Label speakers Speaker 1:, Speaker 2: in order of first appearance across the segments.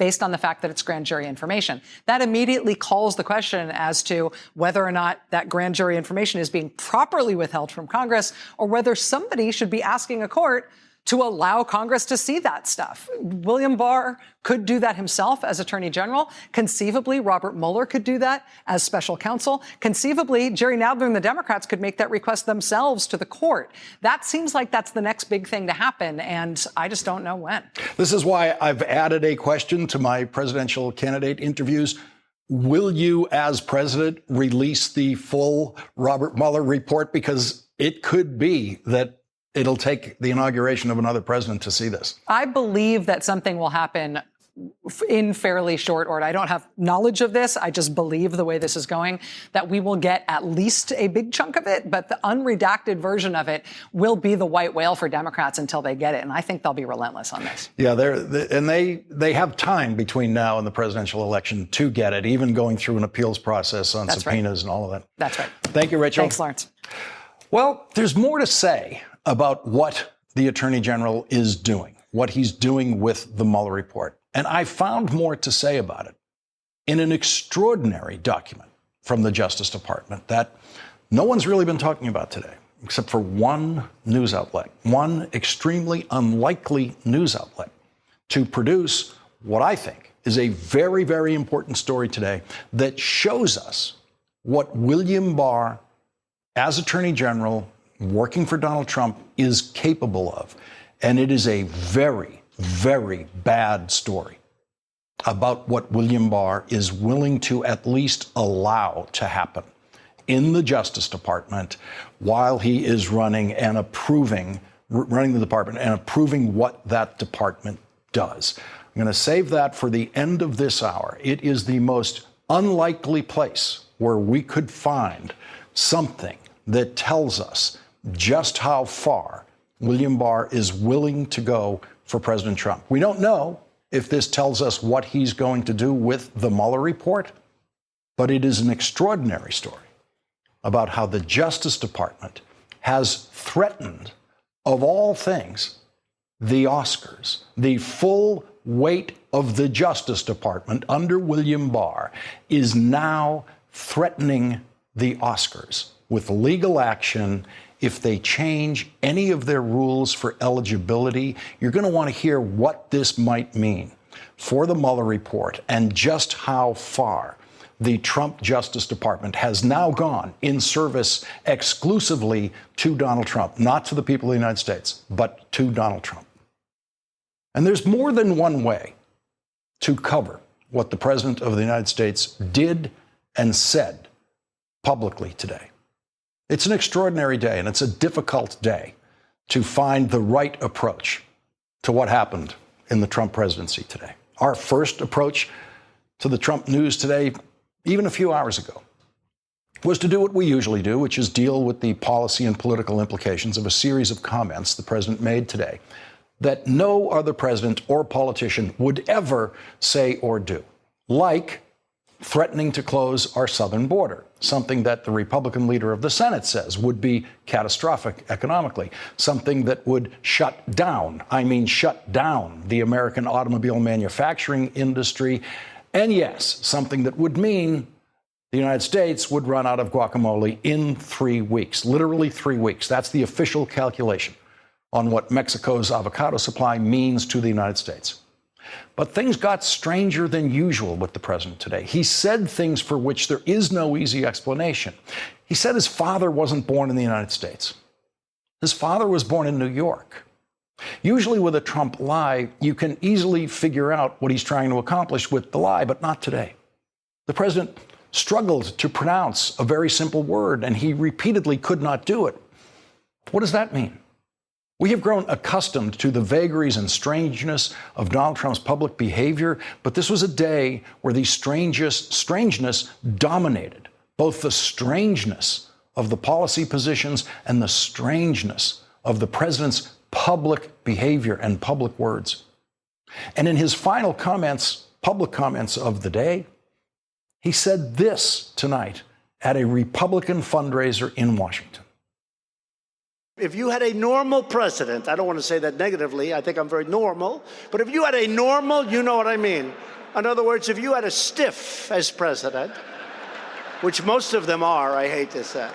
Speaker 1: based on the fact that it's grand jury information. That immediately calls the question as to whether or not that grand jury information is being properly withheld from Congress, or whether somebody should be asking a court to allow Congress to see that stuff. William Barr could do that himself as Attorney General. Conceivably, Robert Mueller could do that as special counsel. Conceivably, Jerry Nadler and the Democrats could make that request themselves to the court. That seems like that's the next big thing to happen, and I just don't know when.
Speaker 2: This is why I've added a question to my presidential candidate interviews. Will you, as president, release the full Robert Mueller report? Because it could be that it'll take the inauguration of another president to see this.
Speaker 1: I believe that something will happen in fairly short order. I don't have knowledge of this. I just believe the way this is going, that we will get at least a big chunk of it, but the unredacted version of it will be the white whale for Democrats until they get it. And I think they'll be relentless on this.
Speaker 2: Yeah, they have time between now and the presidential election to get it, even going through an appeals process on subpoenas and all of that.
Speaker 1: That's right.
Speaker 2: Thank you, Rachel.
Speaker 1: Thanks, Lawrence.
Speaker 2: Well, there's more to say about what the Attorney General is doing, what he's doing with the Mueller report. And I found more to say about it in an extraordinary document from the Justice Department that no one's really been talking about today, except for one news outlet, one extremely unlikely news outlet, to produce what I think is a very, very important story today that shows us what William Barr, as Attorney General, working for Donald Trump, is capable of. And it is a very, very bad story about what William Barr is willing to at least allow to happen in the Justice Department while he is running the department and approving what that department does. I'm going to save that for the end of this hour. It is the most unlikely place where we could find something that tells us just how far William Barr is willing to go for President Trump. We don't know if this tells us what he's going to do with the Mueller report, but it is an extraordinary story about how the Justice Department has threatened, of all things, the Oscars. The full weight of the Justice Department under William Barr is now threatening the Oscars with legal action if they change any of their rules for eligibility. You're going to want to hear what this might mean for the Mueller report and just how far the Trump Justice Department has now gone in service exclusively to Donald Trump, not to the people of the United States, but to Donald Trump. And there's more than one way to cover what the President of the United States did and said publicly today. It's an extraordinary day, and it's a difficult day to find the right approach to what happened in the Trump presidency today. Our first approach to the Trump news today, even a few hours ago, was to do what we usually do, which is deal with the policy and political implications of a series of comments the president made today that no other president or politician would ever say or do, like threatening to close our southern border, something that the Republican leader of the Senate says would be catastrophic economically, something that would shut down the American automobile manufacturing industry, and yes, something that would mean the United States would run out of guacamole in 3 weeks, literally 3 weeks. That's the official calculation on what Mexico's avocado supply means to the United States. But things got stranger than usual with the president today. He said things for which there is no easy explanation. He said his father wasn't born in the United States. His father was born in New York. Usually with a Trump lie, you can easily figure out what he's trying to accomplish with the lie, but not today. The president struggled to pronounce a very simple word, and he repeatedly could not do it. What does that mean? We have grown accustomed to the vagaries and strangeness of Donald Trump's public behavior, but this was a day where the strangeness dominated, both the strangeness of the policy positions and the strangeness of the president's public behavior and public words. And in his final comments, public comments of the day, he said this tonight at a Republican fundraiser in Washington.
Speaker 3: If you had a normal president, I don't want to say that negatively, I think I'm very normal, but if you had a normal, you know what I mean, In other words, if you had a stiff as president, which most of them are, I hate to say.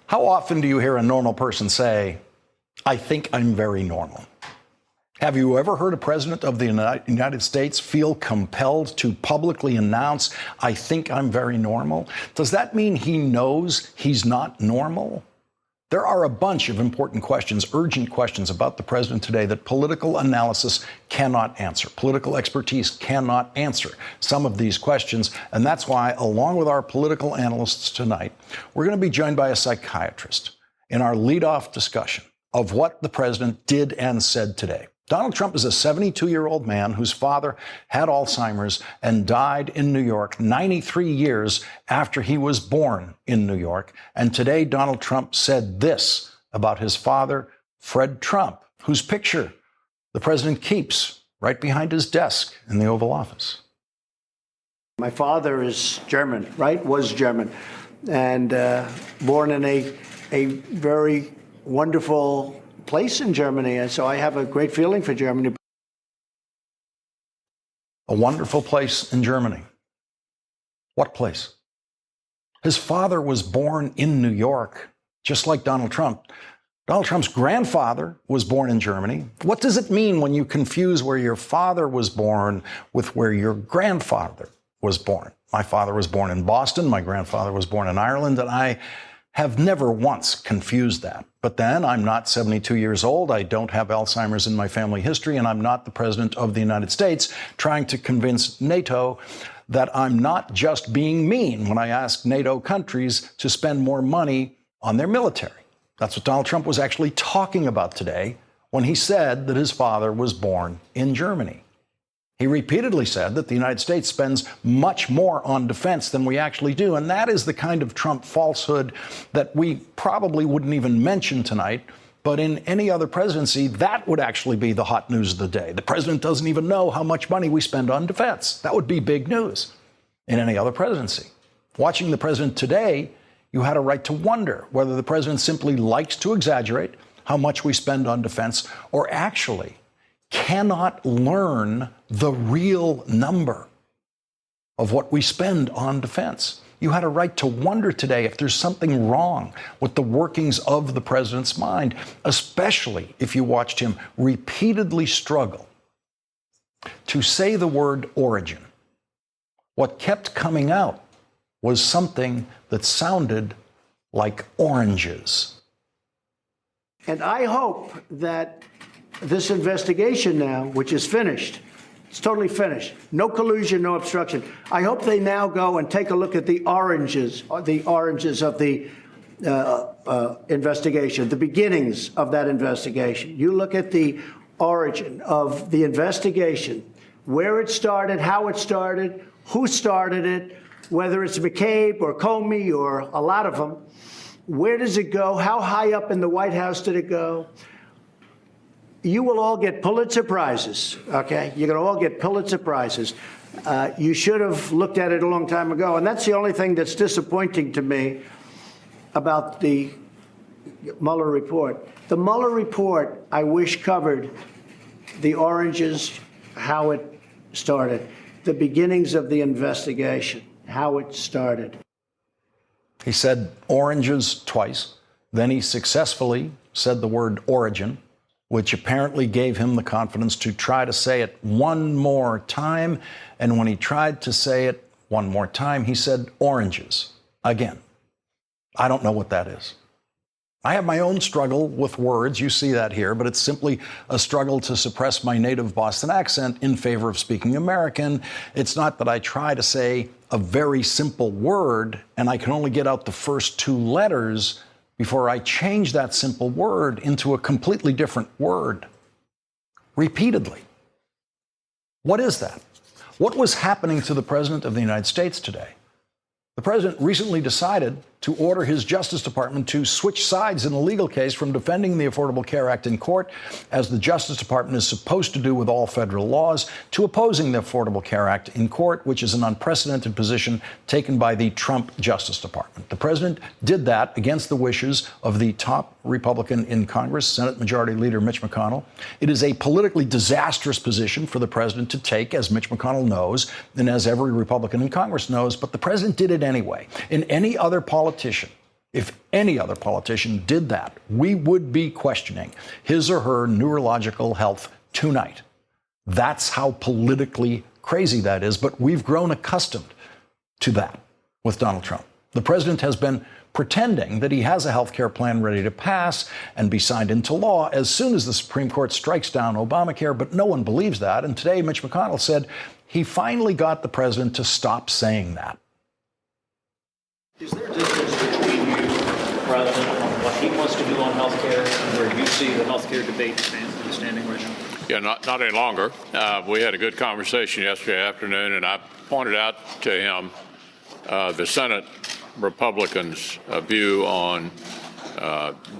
Speaker 2: How often do you hear a normal person say, I think I'm very normal? Have you ever heard a president of the United States feel compelled to publicly announce, I think I'm very normal? Does that mean he knows he's not normal? There are a bunch of important questions, urgent questions about the president today that political analysis cannot answer. Political expertise cannot answer some of these questions. And that's why, along with our political analysts tonight, we're going to be joined by a psychiatrist in our leadoff discussion of what the president did and said today. Donald Trump is a 72-year-old man whose father had Alzheimer's and died in New York 93 years after he was born in New York. And today, Donald Trump said this about his father, Fred Trump, whose picture the president keeps right behind his desk in the Oval Office.
Speaker 3: My father is German, right? Was German, and born in a very wonderful place in Germany, and so I have a great feeling for Germany.
Speaker 2: A wonderful place in Germany. What place? His father was born in New York, just like Donald Trump. Donald Trump's grandfather was born in Germany. What does it mean when you confuse where your father was born with where your grandfather was born? My father was born in Boston. My grandfather was born in Ireland, and I have never once confused that. But then I'm not 72 years old. I don't have Alzheimer's in my family history, and I'm not the president of the United States trying to convince NATO that I'm not just being mean when I ask NATO countries to spend more money on their military. That's what Donald Trump was actually talking about today when he said that his father was born in Germany. He repeatedly said that the United States spends much more on defense than we actually do. And that is the kind of Trump falsehood that we probably wouldn't even mention tonight. But in any other presidency, that would actually be the hot news of the day. The president doesn't even know how much money we spend on defense. That would be big news in any other presidency. Watching the president today, you had a right to wonder whether the president simply likes to exaggerate how much we spend on defense or actually cannot learn the real number of what we spend on defense. You had a right to wonder today if there's something wrong with the workings of the president's mind, especially if you watched him repeatedly struggle to say the word origin. What kept coming out was something that sounded like oranges.
Speaker 3: And I hope that this investigation now, which is finished, it's totally finished. No collusion, no obstruction. I hope they now go and take a look at the oranges of the investigation, the beginnings of that investigation. You look at the origin of the investigation, where it started, how it started, who started it, whether it's McCabe or Comey or a lot of them. Where does it go? How high up in the White House did it go? You will all get Pulitzer Prizes, okay? You're going to all get Pulitzer Prizes. You should have looked at it a long time ago. And that's the only thing that's disappointing to me about the Mueller report. The Mueller report, I wish, covered the oranges, how it started, the beginnings of the investigation, how it started.
Speaker 2: He said oranges twice. Then he successfully said the word origin, which apparently gave him the confidence to try to say it one more time. And when he tried to say it one more time, he said oranges again. I don't know what that is. I have my own struggle with words. You see that here, but it's simply a struggle to suppress my native Boston accent in favor of speaking American. It's not that I try to say a very simple word and I can only get out the first two letters before I change that simple word into a completely different word repeatedly. What is that? What was happening to the President of the United States today? The President recently decided to order his Justice Department to switch sides in a legal case from defending the Affordable Care Act in court, as the Justice Department is supposed to do with all federal laws, to opposing the Affordable Care Act in court, which is an unprecedented position taken by the Trump Justice Department. The president did that against the wishes of the top Republican in Congress, Senate Majority Leader Mitch McConnell. It is a politically disastrous position for the president to take, as Mitch McConnell knows, and as every Republican in Congress knows, but the president did it anyway. In any other politician, if any other politician did that, we would be questioning his or her neurological health tonight. That's how politically crazy that is, but we've grown accustomed to that with Donald Trump. The president has been pretending that he has a health care plan ready to pass and be signed into law as soon as the Supreme Court strikes down Obamacare, but no one believes that. And today, Mitch McConnell said he finally got the president to stop saying that.
Speaker 4: Is there a difference between you, President, on what he wants to do on health care and where you see the health care debate standing right now?
Speaker 5: Yeah, not any longer. We had a good conversation yesterday afternoon, and I pointed out to him the Senate Republicans' view on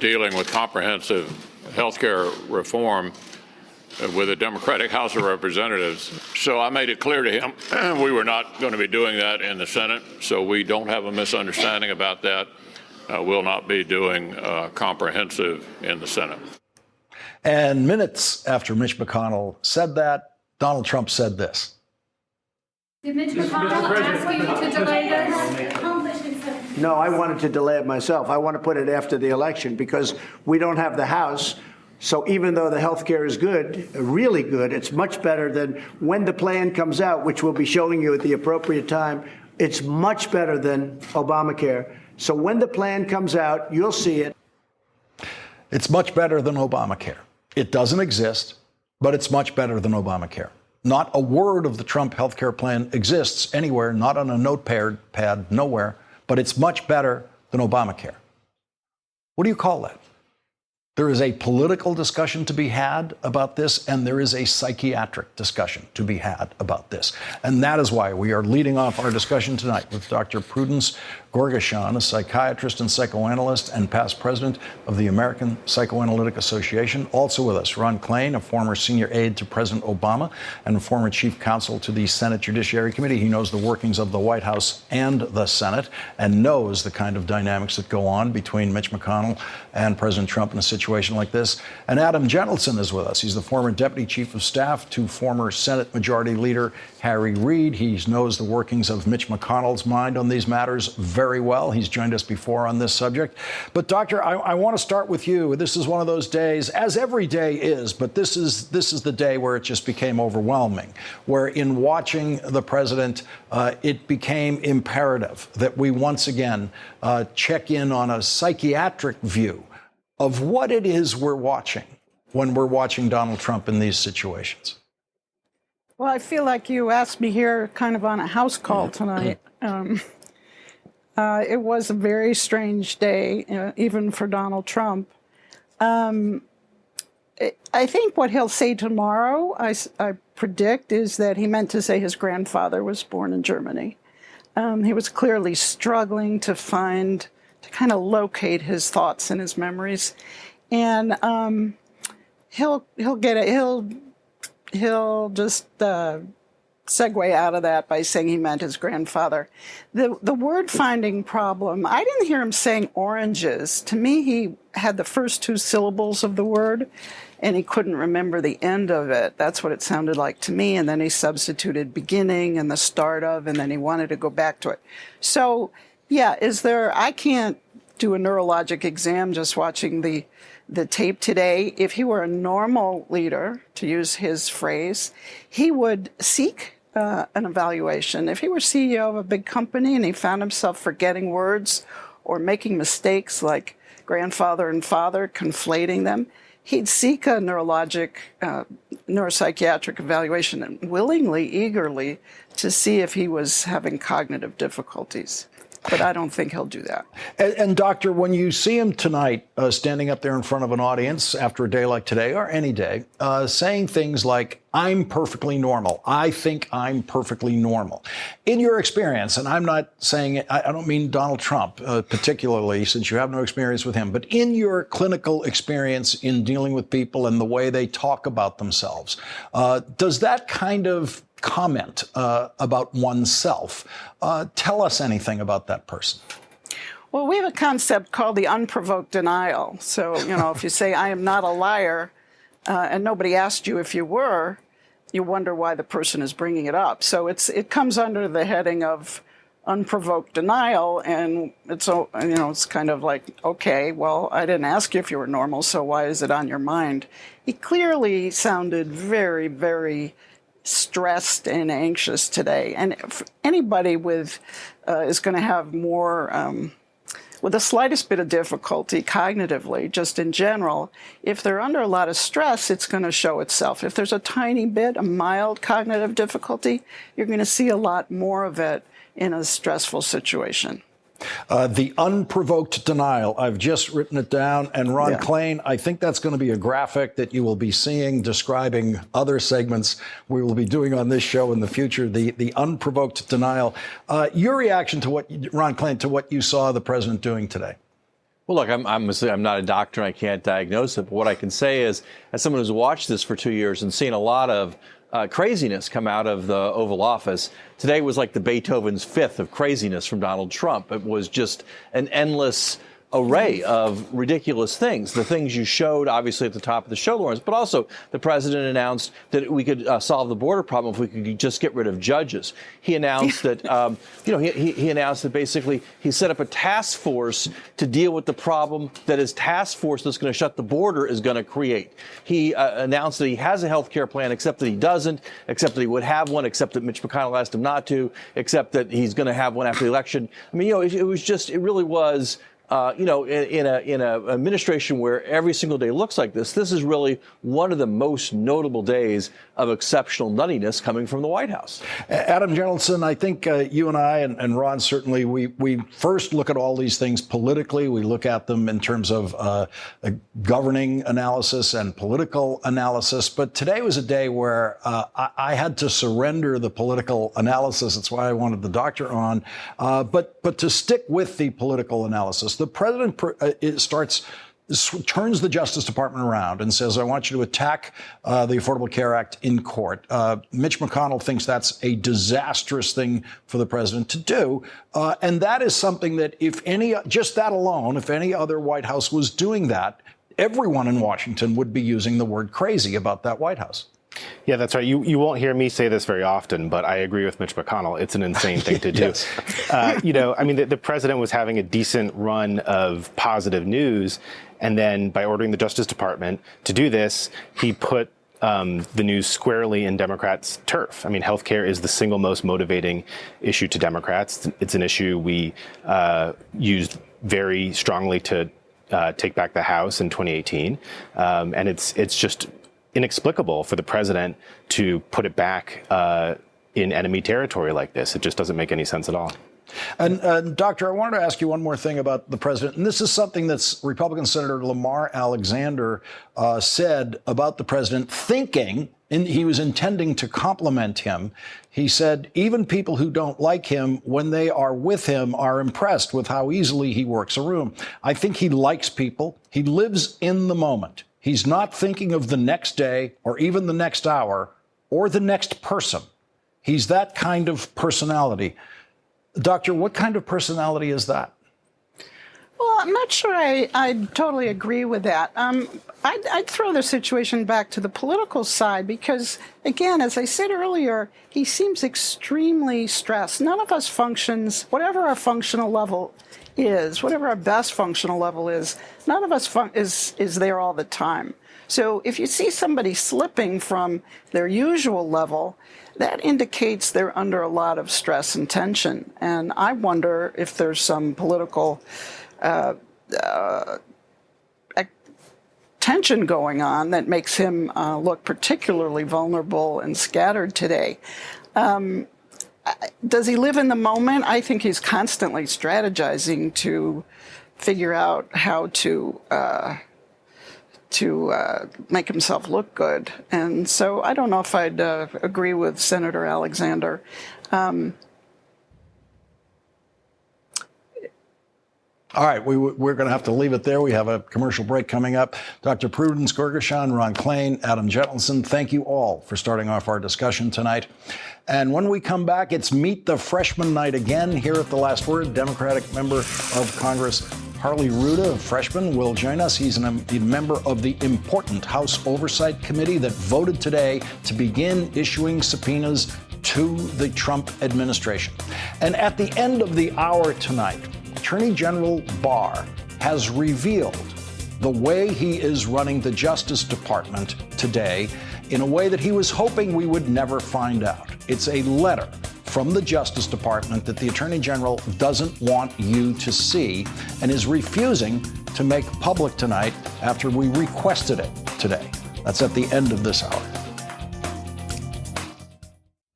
Speaker 5: dealing with comprehensive health care reform with the Democratic House of Representatives. So I made it clear to him we were not going to be doing that in the Senate, so we don't have a misunderstanding about that. We'll not be doing comprehensive in the Senate.
Speaker 2: And minutes after Mitch McConnell said that, Donald Trump said this.
Speaker 6: Did Mitch McConnell ask you to delay this?
Speaker 3: No, I wanted to delay it myself. I want to put it after the election because we don't have the House. So even though the health care is good, really good, it's much better than when the plan comes out, which we'll be showing you at the appropriate time. It's much better than Obamacare. So when the plan comes out, you'll see it.
Speaker 2: It's much better than Obamacare. It doesn't exist, but it's much better than Obamacare. Not a word of the Trump health care plan exists anywhere, not on a notepad, nowhere, but it's much better than Obamacare. What do you call that? There is a political discussion to be had about this, and there is a psychiatric discussion to be had about this. And that is why we are leading off our discussion tonight with Dr. Prudence Gorgashan, a psychiatrist and psychoanalyst and past president of the American Psychoanalytic Association. Also with us, Ron Klain, a former senior aide to President Obama and a former chief counsel to the Senate Judiciary Committee. He knows the workings of the White House and the Senate and knows the kind of dynamics that go on between Mitch McConnell and President Trump in a situation like this. And Adam Gentleson is with us. He's the former deputy chief of staff to former Senate Majority Leader Harry Reid. He knows the workings of Mitch McConnell's mind on these matters very well. He's joined us before on this subject. But Doctor, I want to start with you. This is one of those days, as every day is, but this is the day where it just became overwhelming, where in watching the president, it became imperative that we once again check in on a psychiatric view of what it is we're watching when we're watching Donald Trump in these situations.
Speaker 7: Well, I feel like you asked me here kind of on a house call tonight. It was a very strange day, even for Donald Trump. I think what he'll say tomorrow, I predict, is that he meant to say his grandfather was born in Germany. He was clearly struggling to kind of locate his thoughts and his memories. And he'll just segue out of that by saying he meant his grandfather. The word finding problem, I didn't hear him saying oranges. To me, he had the first two syllables of the word, and he couldn't remember the end of it. That's what it sounded like to me. And then he substituted beginning and the start of, and then he wanted to go back to it. So, yeah, I can't do a neurologic exam just watching the tape today. If he were a normal leader, to use his phrase, he would seek an evaluation. If he were CEO of a big company and he found himself forgetting words or making mistakes like grandfather and father, conflating them, he'd seek a neuropsychiatric evaluation, and willingly, eagerly, to see if he was having cognitive difficulties. but I don't think he'll do that.
Speaker 2: And Doctor, when you see him tonight standing up there in front of an audience after a day like today or any day, saying things like, I'm perfectly normal. I think I'm perfectly normal. In your experience, and I'm not saying it, I don't mean Donald Trump particularly, since you have no experience with him, but in your clinical experience in dealing with people and the way they talk about themselves, does that kind of comment about oneself tell us anything about that person?
Speaker 7: Well, we have a concept called the unprovoked denial. So, if you say, I am not a liar, and nobody asked you if you were, you wonder why the person is bringing it up. So it comes under the heading of unprovoked denial, and it's kind of like, okay, well, I didn't ask you if you were normal, so why is it on your mind? He clearly sounded very, very stressed and anxious today, and if anybody with is going to have more. With the slightest bit of difficulty cognitively, just in general, if they're under a lot of stress, it's going to show itself. If there's a tiny bit, a mild cognitive difficulty, you're going to see a lot more of it in a stressful situation.
Speaker 2: The unprovoked denial, I've just written it down. And Ron Klain, I think that's going to be a graphic that you will be seeing describing other segments we will be doing on this show in the future, the unprovoked denial. Your reaction to what, Ron Klain, to what you saw the president doing today?
Speaker 8: Well, look, I'm not a doctor and I can't diagnose it. But what I can say is, as someone who's watched this for 2 years and seen a lot of craziness come out of the Oval Office, today was like the Beethoven's Fifth of craziness from Donald Trump. It was just an endless array of ridiculous things. The things you showed, obviously, at the top of the show, Lawrence, but also the president announced that we could solve the border problem if we could just get rid of judges. He announced that, he announced that basically he set up a task force to deal with the problem that his task force that's going to shut the border is going to create. He announced that he has a health care plan, except that he doesn't, except that he would have one, except that Mitch McConnell asked him not to, except that he's going to have one after the election. I mean, it really was. In an administration where every single day looks like this is really one of the most notable days of exceptional nuttiness coming from the White House.
Speaker 2: Adam Jentleson, I think you and I and Ron, certainly, we first look at all these things politically. We look at them in terms of a governing analysis and political analysis. But today was a day where I had to surrender the political analysis. That's why I wanted the doctor on. But to stick with the political analysis, the president turns the Justice Department around and says, I want you to attack the Affordable Care Act in court. Mitch McConnell thinks that's a disastrous thing for the president to do. And that is something that if any other White House was doing that, everyone in Washington would be using the word crazy about that White House.
Speaker 9: Yeah, that's right. You won't hear me say this very often, but I agree with Mitch McConnell. It's an insane thing to do.
Speaker 2: Yes.
Speaker 9: The president was having a decent run of positive news, and then by ordering the Justice Department to do this, he put the news squarely in Democrats' turf. I mean, healthcare is the single most motivating issue to Democrats. It's an issue we used very strongly to take back the House in 2018, and it's just inexplicable for the president to put it back in enemy territory like this. It just doesn't make any sense at all.
Speaker 2: And Doctor, I wanted to ask you one more thing about the president. And this is something that's Republican Senator Lamar Alexander said about the president, thinking he was intending to compliment him. He said, even people who don't like him, when they are with him, are impressed with how easily he works a room. I think he likes people. He lives in the moment. He's not thinking of the next day or even the next hour or the next person. He's that kind of personality. Doctor, what kind of personality is that?
Speaker 7: Well, I'm not sure I totally agree with that. I'd throw the situation back to the political side because, again, as I said earlier, he seems extremely stressed. None of us functions, whatever our functional level is, whatever our best functional level is, none of us is there all the time. So if you see somebody slipping from their usual level, that indicates they're under a lot of stress and tension. And I wonder if there's some political tension going on that makes him look particularly vulnerable and scattered today. does he live in the moment? I think he's constantly strategizing to figure out how to make himself look good. And so I don't know if I'd agree with Senator Alexander.
Speaker 2: All right, we're going to have to leave it there. We have a commercial break coming up. Dr. Prudence Gergeshaw, Ron Klain, Adam Jettelson, thank you all for starting off our discussion tonight. And when we come back, it's Meet the Freshman night again here at The Last Word. Democratic member of Congress Harley Rouda, a freshman, will join us. He's a member of the important House Oversight Committee that voted today to begin issuing subpoenas to the Trump administration. And at the end of the hour tonight, Attorney General Barr has revealed the way he is running the Justice Department today in a way that he was hoping we would never find out. It's a letter from the Justice Department that the Attorney General doesn't want you to see and is refusing to make public tonight after we requested it today. That's at the end of this hour.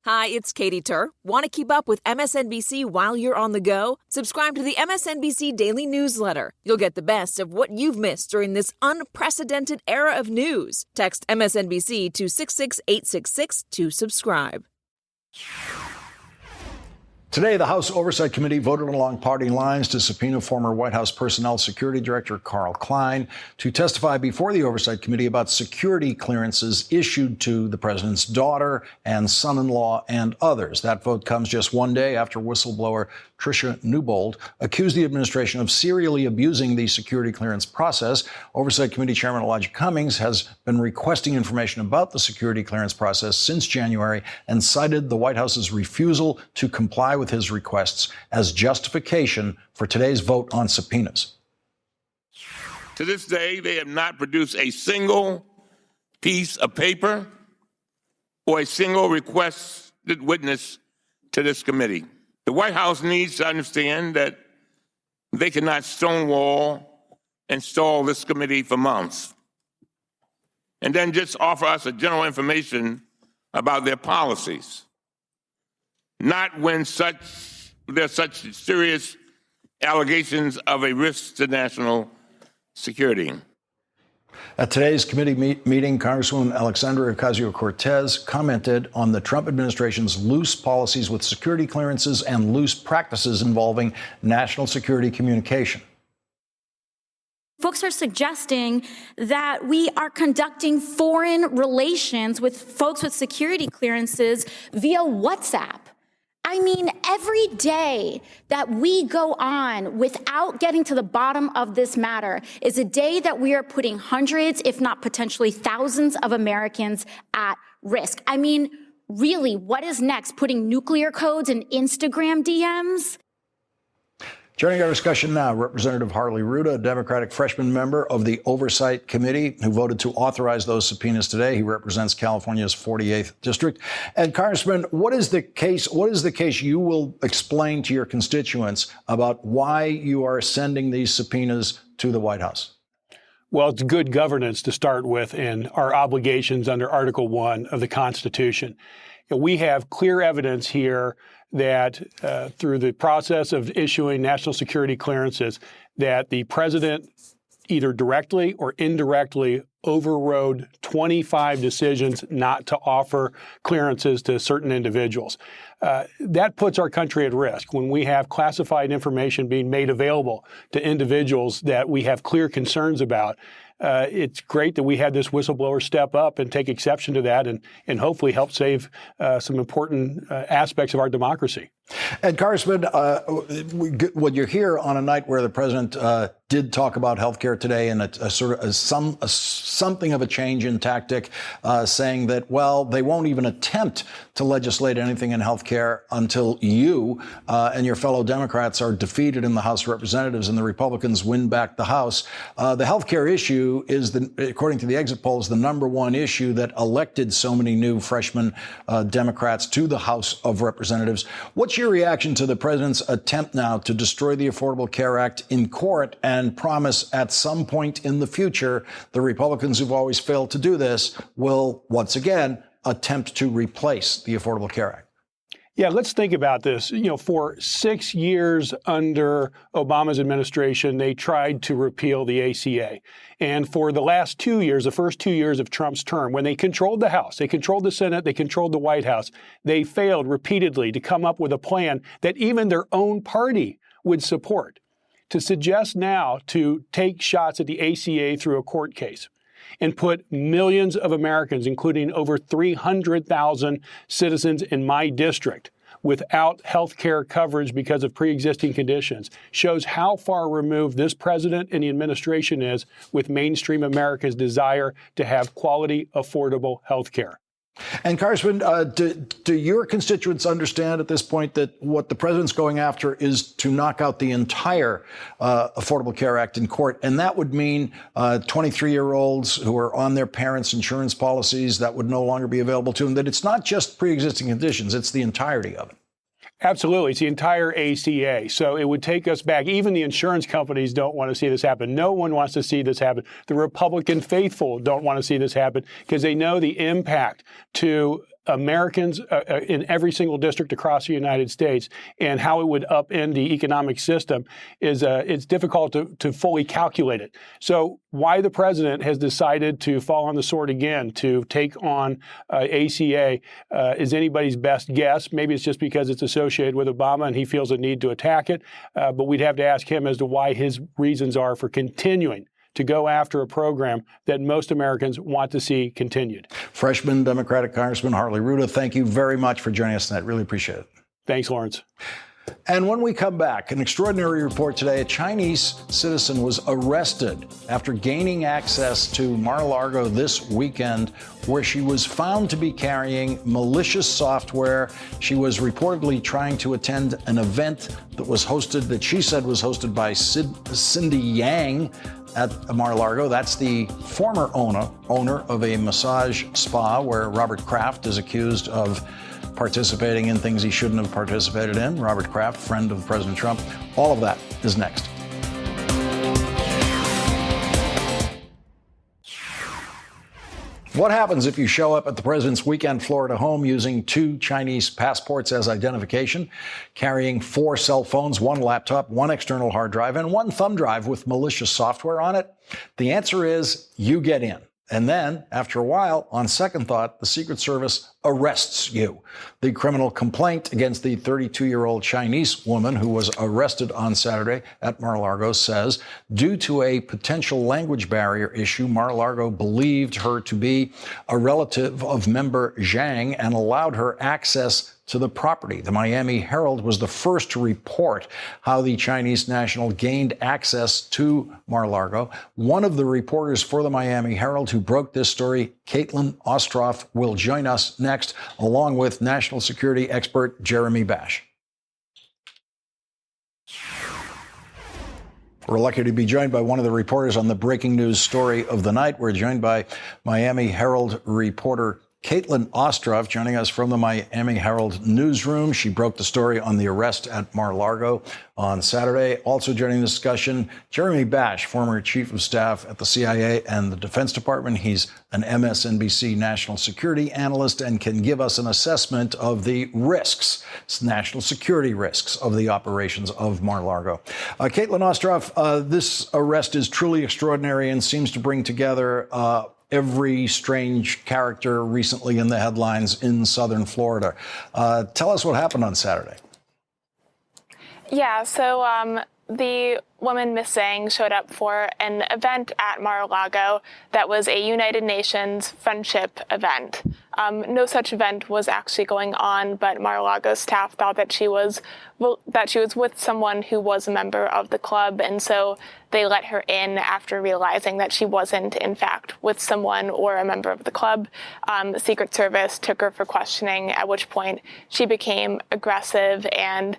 Speaker 10: Hi, it's Katie Tur. Want to keep up with MSNBC while you're on the go? Subscribe to the MSNBC Daily Newsletter. You'll get the best of what you've missed during this unprecedented era of news. Text MSNBC to 66866 to subscribe.
Speaker 2: Today, the House Oversight Committee voted along party lines to subpoena former White House Personnel Security Director Carl Klein to testify before the Oversight Committee about security clearances issued to the president's daughter and son-in-law and others. That vote comes just one day after whistleblower Tricia Newbold accused the administration of serially abusing the security clearance process. Oversight Committee Chairman Elijah Cummings has been requesting information about the security clearance process since January and cited the White House's refusal to comply with his requests as justification for today's vote on subpoenas.
Speaker 11: To this day, they have not produced a single piece of paper or a single requested witness to this committee. The White House needs to understand that they cannot stonewall and stall this committee for months and then just offer us a general information about their policies. Not when there's such serious allegations of a risk to national security.
Speaker 2: At today's committee meeting, Congresswoman Alexandria Ocasio-Cortez commented on the Trump administration's loose policies with security clearances and loose practices involving national security communication.
Speaker 12: Folks are suggesting that we are conducting foreign relations with folks with security clearances via WhatsApp. I mean, every day that we go on without getting to the bottom of this matter is a day that we are putting hundreds, if not potentially thousands of Americans at risk. I mean, really, what is next? Putting nuclear codes in Instagram DMs?
Speaker 2: Joining our discussion now, Representative Harley Rouda, a Democratic freshman member of the Oversight Committee who voted to authorize those subpoenas today. He represents California's 48th District. And Congressman, what is the case you will explain to your constituents about why you are sending these subpoenas to the White House?
Speaker 13: Well, it's good governance to start with and our obligations under Article 1 of the Constitution. We have clear evidence here that through the process of issuing national security clearances, that the president either directly or indirectly overrode 25 decisions not to offer clearances to certain individuals. That puts our country at risk when we have classified information being made available to individuals that we have clear concerns about. It's great that we had this whistleblower step up and take exception to that and hopefully help save some important aspects of our democracy.
Speaker 2: And Congressman, when you're here on a night where the president did talk about health care today and something of a change in tactic, saying that, well, they won't even attempt to legislate anything in health care until you and your fellow Democrats are defeated in the House of Representatives and the Republicans win back the House. The health care issue is, according to the exit polls, the number one issue that elected so many new freshman Democrats to the House of Representatives. What's your reaction to the president's attempt now to destroy the Affordable Care Act in court and promise at some point in the future the Republicans who've always failed to do this will once again attempt to replace the Affordable Care Act?
Speaker 13: Yeah, let's think about this. For 6 years under Obama's administration, they tried to repeal the ACA. And for the last 2 years, the first 2 years of Trump's term, when they controlled the House, they controlled the Senate, they controlled the White House, they failed repeatedly to come up with a plan that even their own party would support. To suggest now to take shots at the ACA through a court case and put millions of Americans, including over 300,000 citizens in my district, without health care coverage because of pre-existing conditions, shows how far removed this president and the administration is with mainstream America's desire to have quality, affordable health care.
Speaker 2: And Congressman, do your constituents understand at this point that what the president's going after is to knock out the entire Affordable Care Act in court? And that would mean 23-year-olds who are on their parents' insurance policies that would no longer be available to them, that it's not just pre-existing conditions, it's the entirety of it.
Speaker 13: Absolutely. It's the entire ACA. So it would take us back. Even the insurance companies don't want to see this happen. No one wants to see this happen. The Republican faithful don't want to see this happen because they know the impact to Americans in every single district across the United States and how it would upend the economic system is it's difficult to fully calculate it. So why the president has decided to fall on the sword again to take on ACA is anybody's best guess. Maybe it's just because it's associated with Obama and he feels a need to attack it. But we'd have to ask him as to why his reasons are for continuing to go after a program that most Americans want to see continued.
Speaker 2: Freshman Democratic Congressman Harley Rouda, thank you very much for joining us tonight. Really appreciate it.
Speaker 13: Thanks, Lawrence.
Speaker 2: And when we come back, an extraordinary report today. A Chinese citizen was arrested after gaining access to Mar-a-Lago this weekend, where she was found to be carrying malicious software. She was reportedly trying to attend an event that she said was hosted by Cindy Yang at Mar-a-Lago. That's the former owner of a massage spa where Robert Kraft is accused of participating in things he shouldn't have participated in. Robert Kraft, friend of President Trump. All of that is next. What happens if you show up at the president's weekend Florida home using 2 Chinese passports as identification, carrying 4 cell phones, 1 laptop, 1 external hard drive, and 1 thumb drive with malicious software on it? The answer is you get in. And then, after a while, on second thought, the Secret Service arrests you. The criminal complaint against the 32-year-old Chinese woman who was arrested on Saturday at Mar-a-Lago says, due to a potential language barrier issue, Mar-a-Lago believed her to be a relative of member Zhang and allowed her access to the property. The Miami Herald was the first to report how the Chinese national gained access to Mar-a-Lago. One of the reporters for the Miami Herald who broke this story, Caitlin Ostroff, will join us next, along with national security expert Jeremy Bash. We're lucky to be joined by one of the reporters on the breaking news story of the night. We're joined by Miami Herald reporter Caitlin Ostroff, joining us from the Miami Herald newsroom. She broke the story on the arrest at Mar-a-Lago on Saturday. Also joining the discussion, Jeremy Bash, former chief of staff at the CIA and the Defense Department. He's an MSNBC national security analyst and can give us an assessment of the risks, national security risks of the operations of Mar-a-Lago. Caitlin Ostroff, this arrest is truly extraordinary and seems to bring together every strange character recently in the headlines in southern Florida. Tell us what happened on Saturday.
Speaker 14: Yeah, so the woman, Miss Zhang, showed up for an event at Mar-a-Lago that was a United Nations friendship event. No such event was actually going on, but Mar-a-Lago staff thought that she was with someone who was a member of the club, and so they let her in after realizing that she wasn't, in fact, with someone or a member of the club. The Secret Service took her for questioning, at which point she became aggressive, and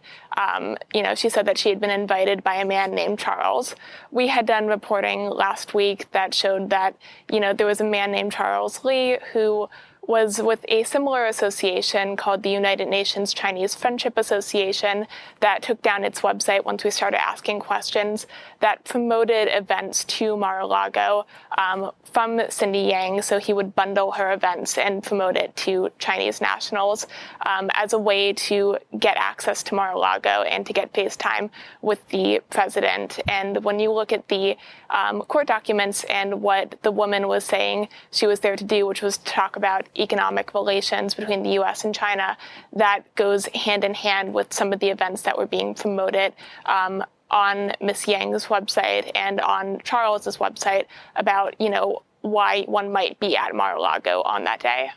Speaker 14: she said that she had been invited by a man named Charles. We had done reporting last week that showed that, there was a man named Charles Lee who was with a similar association called the United Nations Chinese Friendship Association that took down its website once we started asking questions, that promoted events to Mar-a-Lago from Cindy Yang. So he would bundle her events and promote it to Chinese nationals as a way to get access to Mar-a-Lago and to get FaceTime with the president. And when you look at the court documents and what the woman was saying she was there to do, which was to talk about economic relations between the U.S. and China, that goes hand in hand with some of the events that were being promoted on Ms. Yang's website and on Charles's website about, why one might be at Mar-a-Lago on that day.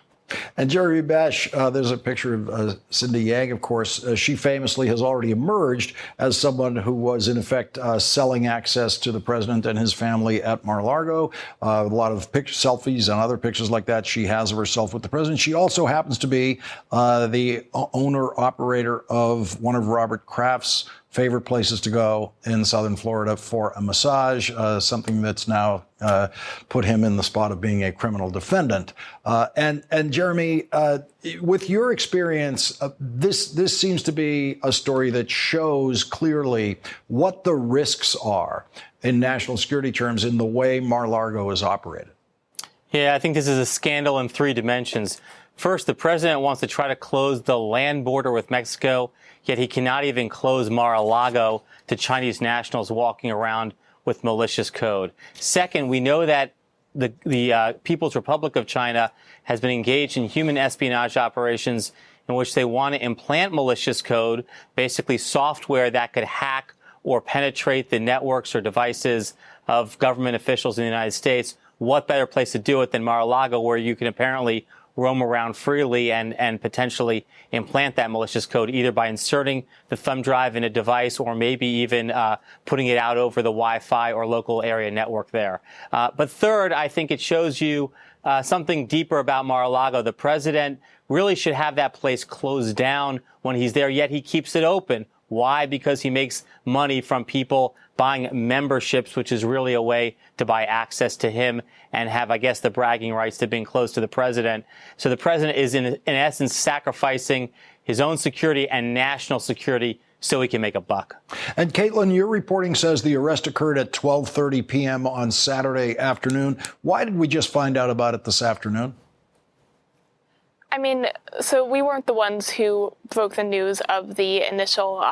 Speaker 2: And Jeremy Bash, there's a picture of Cindy Yang, of course. She famously has already emerged as someone who was, in effect, selling access to the president and his family at Mar-a-Lago. A lot of selfies and other pictures like that she has of herself with the president. She also happens to be the owner-operator of one of Robert Kraft's favorite places to go in southern Florida for a massage, something that's now put him in the spot of being a criminal defendant. And Jeremy, with your experience, this seems to be a story that shows clearly what the risks are in national security terms in the way Mar-a-Lago is operated.
Speaker 15: Yeah, I think this is a scandal in three dimensions. First, the president wants to try to close the land border with Mexico, yet he cannot even close Mar-a-Lago to Chinese nationals walking around with malicious code. Second, we know that the People's Republic of China has been engaged in human espionage operations in which they want to implant malicious code, basically software that could hack or penetrate the networks or devices of government officials in the United States. What better place to do it than Mar-a-Lago, where you can apparently roam around freely and potentially implant that malicious code either by inserting the thumb drive in a device or maybe even putting it out over the Wi-Fi or local area network there. But third, I think it shows you something deeper about Mar-a-Lago. The president really should have that place closed down when he's there, yet he keeps it open. Why? Because he makes money from people buying memberships, which is really a way to buy access to him and have, I guess, the bragging rights to being close to the president. So the president is, in essence, sacrificing his own security and national security so he can make a buck.
Speaker 2: And Caitlin, your reporting says the arrest occurred at 12:30 p.m. on Saturday afternoon. Why did we just find out about it this afternoon?
Speaker 14: I mean, so we weren't the ones who broke the news of the initial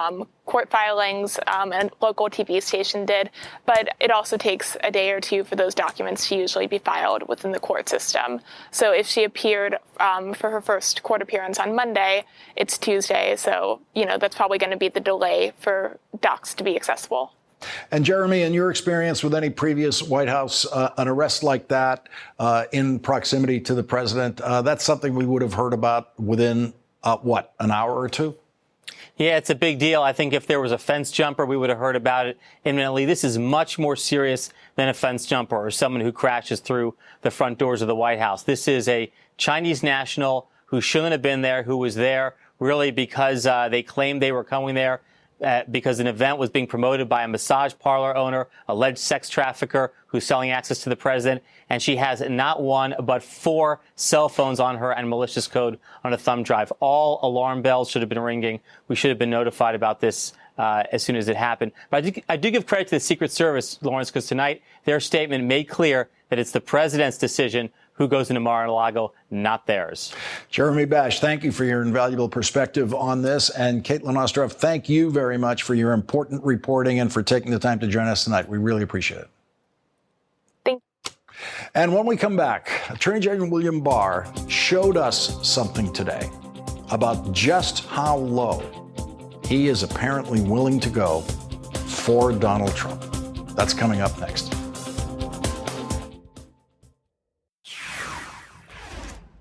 Speaker 14: court filings, and local TV station did, but it also takes a day or two for those documents to usually be filed within the court system. So if she appeared for her first court appearance on Monday, it's Tuesday, so, that's probably going to be the delay for docs to be accessible.
Speaker 2: And Jeremy, in your experience with any previous White House, an arrest like that in proximity to the president, that's something we would have heard about within, an hour or two?
Speaker 15: Yeah, it's a big deal. I think if there was a fence jumper, we would have heard about it imminently. This is much more serious than a fence jumper or someone who crashes through the front doors of the White House. This is a Chinese national who shouldn't have been there, who was there really because they claimed they were coming there because an event was being promoted by a massage parlor owner, alleged sex trafficker who's selling access to the president. And she has not one, but 4 cell phones on her and malicious code on a thumb drive. All alarm bells should have been ringing. We should have been notified about this as soon as it happened. But I do give credit to the Secret Service, Lawrence, because tonight their statement made clear that it's the president's decision who goes into Mar-a-Lago, not theirs.
Speaker 2: Jeremy Bash, thank you for your invaluable perspective on this. And Caitlin Ostroff, thank you very much for your important reporting and for taking the time to join us tonight. We really appreciate it.
Speaker 14: Thank you.
Speaker 2: And when we come back, Attorney General William Barr showed us something today about just how low he is apparently willing to go for Donald Trump. That's coming up next.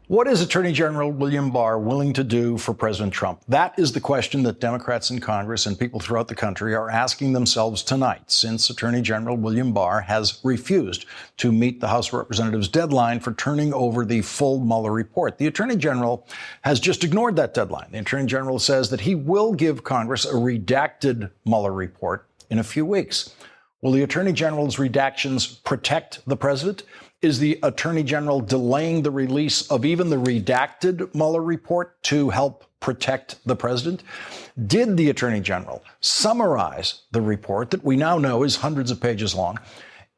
Speaker 2: What is Attorney General William Barr willing to do for President Trump? That is the question that Democrats in Congress and people throughout the country are asking themselves tonight, since Attorney General William Barr has refused to meet the House of Representatives' deadline for turning over the full Mueller report. The Attorney General has just ignored that deadline. The Attorney General says that he will give Congress a redacted Mueller report in a few weeks. Will the Attorney General's redactions protect the president? Is the Attorney General delaying the release of even the redacted Mueller report to help protect the president? Did the Attorney General summarize the report that we now know is hundreds of pages long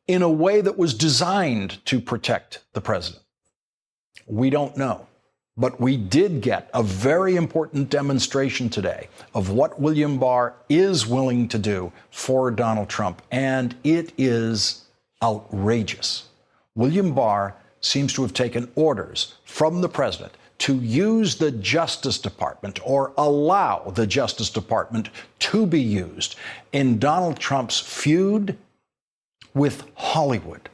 Speaker 2: in a way that was designed to protect the president? We don't know. But we did get a very important demonstration today of what William Barr is willing to do for Donald Trump, and it is outrageous. William Barr seems to have taken orders from the president to use the Justice Department or allow the Justice Department to be used in Donald Trump's feud with Hollywood.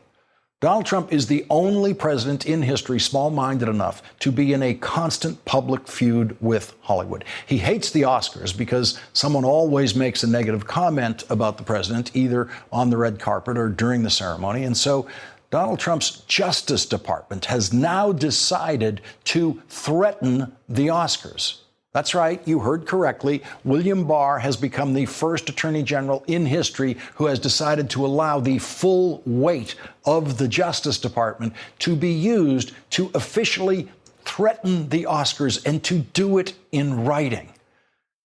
Speaker 2: Donald Trump is the only president in history small-minded enough to be in a constant public feud with Hollywood. He hates the Oscars because someone always makes a negative comment about the president, either on the red carpet or during the ceremony. And so Donald Trump's Justice Department has now decided to threaten the Oscars. That's right, you heard correctly. William Barr has become the first Attorney General in history who has decided to allow the full weight of the Justice Department to be used to officially threaten the Oscars and to do it in writing.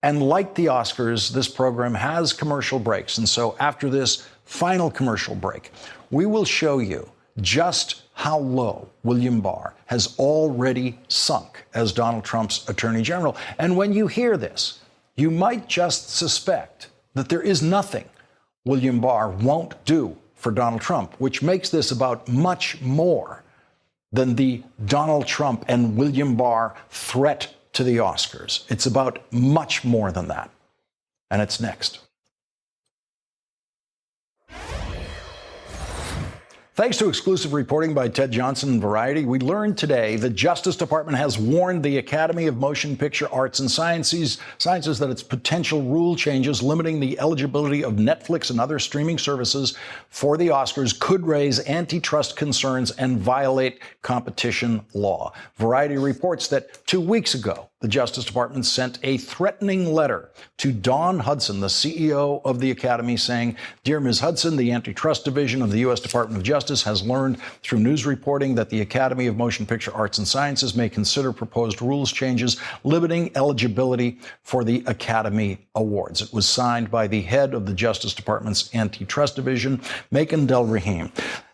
Speaker 2: And like the Oscars, this program has commercial breaks. And so after this final commercial break, we will show you just how low William Barr has already sunk as Donald Trump's Attorney General. And when you hear this, you might just suspect that there is nothing William Barr won't do for Donald Trump, which makes this about much more than the Donald Trump and William Barr threat to the Oscars. It's about much more than that. And it's next. Thanks to exclusive reporting by Ted Johnson and Variety, we learned today the Justice Department has warned the Academy of Motion Picture Arts and Sciences that its potential rule changes limiting the eligibility of Netflix and other streaming services for the Oscars could raise antitrust concerns and violate competition law. Variety reports that 2 weeks ago, the Justice Department sent a threatening letter to Dawn Hudson, the CEO of the Academy, saying, "Dear Ms. Hudson, the Antitrust Division of the U.S. Department of Justice has learned through news reporting that the Academy of Motion Picture Arts and Sciences may consider proposed rules changes limiting eligibility for the Academy Awards." It was signed by the head of the Justice Department's Antitrust Division, Makan Delrahim.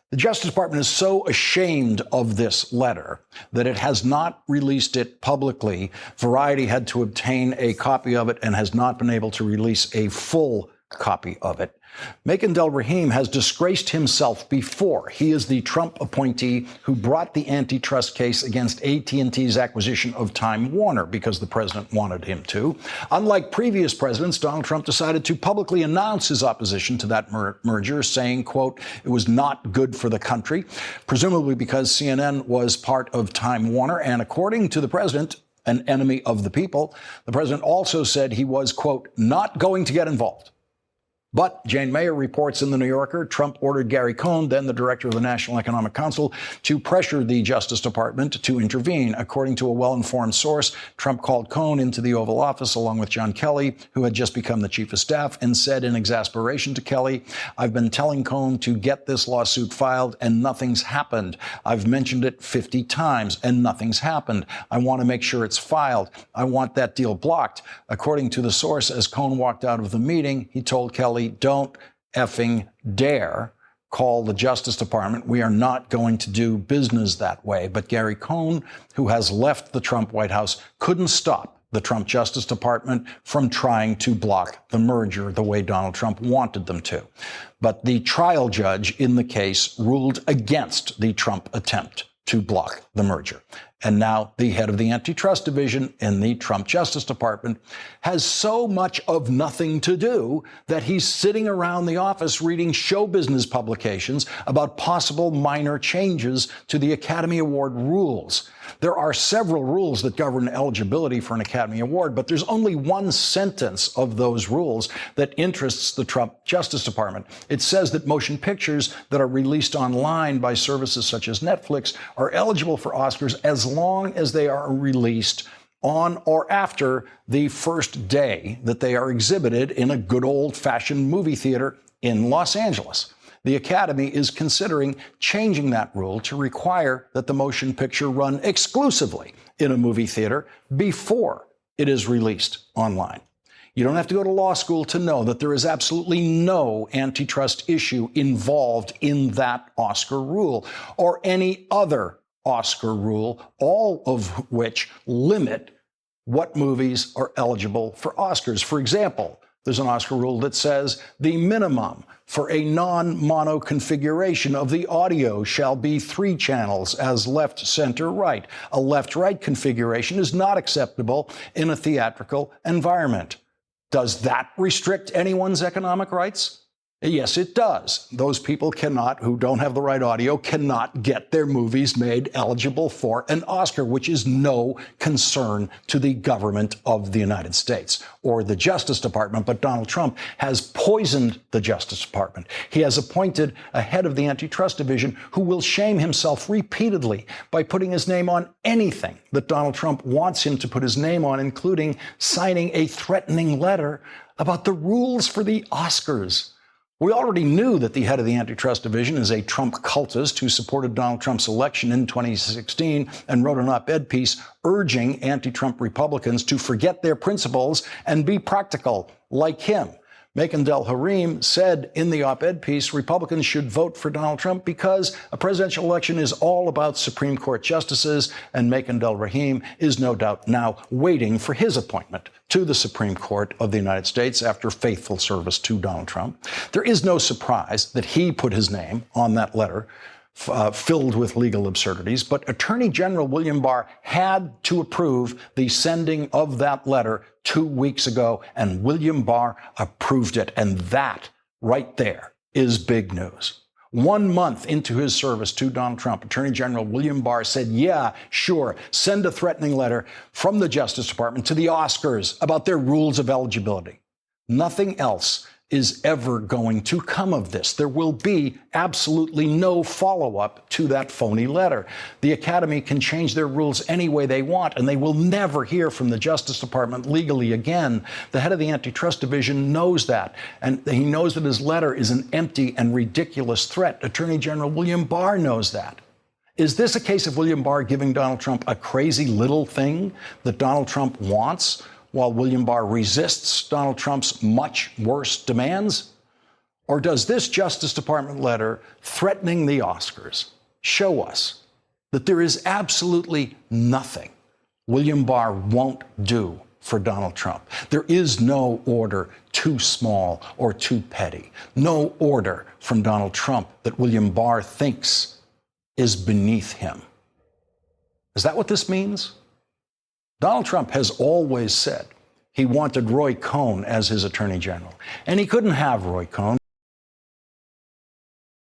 Speaker 2: The Justice Department is so ashamed of this letter that it has not released it publicly. Variety had to obtain a copy of it and has not been able to release a full copy of it. Makan Delrahim has disgraced himself before. He is the Trump appointee who brought the antitrust case against AT&T's acquisition of Time Warner because the president wanted him to. Unlike previous presidents, Donald Trump decided to publicly announce his opposition to that merger, saying, quote, "It was not good for the country," presumably because CNN was part of Time Warner. And according to the president, an enemy of the people, the president also said he was, quote, "not going to get involved." But Jane Mayer reports in The New Yorker, Trump ordered Gary Cohn, then the director of the National Economic Council, to pressure the Justice Department to intervene. According to a well-informed source, Trump called Cohn into the Oval Office along with John Kelly, who had just become the chief of staff, and said in exasperation to Kelly, "I've been telling Cohn to get this lawsuit filed and nothing's happened. I've mentioned it 50 times and nothing's happened. I want to make sure it's filed. I want that deal blocked." According to the source, as Cohn walked out of the meeting, he told Kelly, "Don't effing dare call the Justice Department. We are not going to do business that way." But Gary Cohn, who has left the Trump White House, couldn't stop the Trump Justice Department from trying to block the merger the way Donald Trump wanted them to. But the trial judge in the case ruled against the Trump attempt to block the merger. And now the head of the Antitrust Division in the Trump Justice Department has so much of nothing to do that he's sitting around the office reading show business publications about possible minor changes to the Academy Award rules. There are several rules that govern eligibility for an Academy Award, but there's only one sentence of those rules that interests the Trump Justice Department. It says that motion pictures that are released online by services such as Netflix are eligible for Oscars as long as they are released on or after the first day that they are exhibited in a good old-fashioned movie theater in Los Angeles. the Academy is considering changing that rule to require that the motion picture run exclusively in a movie theater before it is released online. You don't have to go to law school to know that there is absolutely no antitrust issue involved in that Oscar rule or any other Oscar rule, all of which limit what movies are eligible for Oscars. For example, there's an Oscar rule that says the minimum for a non-mono configuration of the audio shall be 3 channels as left, center, right. A left-right configuration is not acceptable in a theatrical environment. Does that restrict anyone's economic rights? Yes, it does. Those people who don't have the right audio, cannot get their movies made eligible for an Oscar, which is no concern to the government of the United States or the Justice Department. But Donald Trump has poisoned the Justice Department. He has appointed a head of the Antitrust Division who will shame himself repeatedly by putting his name on anything that Donald Trump wants him to put his name on, including signing a threatening letter about the rules for the Oscars. We already knew that the head of the Antitrust Division is a Trump cultist who supported Donald Trump's election in 2016 and wrote an op-ed piece urging anti-Trump Republicans to forget their principles and be practical like him. Makan Delharim said in the op-ed piece, Republicans should vote for Donald Trump because a presidential election is all about Supreme Court justices, and Makan Delharim is no doubt now waiting for his appointment to the Supreme Court of the United States after faithful service to Donald Trump. There is no surprise that he put his name on that letter filled with legal absurdities, but Attorney General William Barr had to approve the sending of that letter 2 weeks ago, and William Barr approved it. And that right there is big news. 1 month into his service to Donald Trump, Attorney General William Barr said, yeah, sure, send a threatening letter from the Justice Department to the Oscars about their rules of eligibility. Nothing else is ever going to come of this. There will be absolutely no follow-up to that phony letter. The Academy can change their rules any way they want, and they will never hear from the Justice Department legally again. The head of the Antitrust Division knows that, and he knows that his letter is an empty and ridiculous threat. Attorney General William Barr knows that. Is this a case of William Barr giving Donald Trump a crazy little thing that Donald Trump wants, while William Barr resists Donald Trump's much worse demands? Or does this Justice Department letter threatening the Oscars show us that there is absolutely nothing William Barr won't do for Donald Trump? There is no order too small or too petty, no order from Donald Trump that William Barr thinks is beneath him. Is that what this means? Donald Trump has always said he wanted Roy Cohn as his attorney general, and he couldn't have Roy Cohn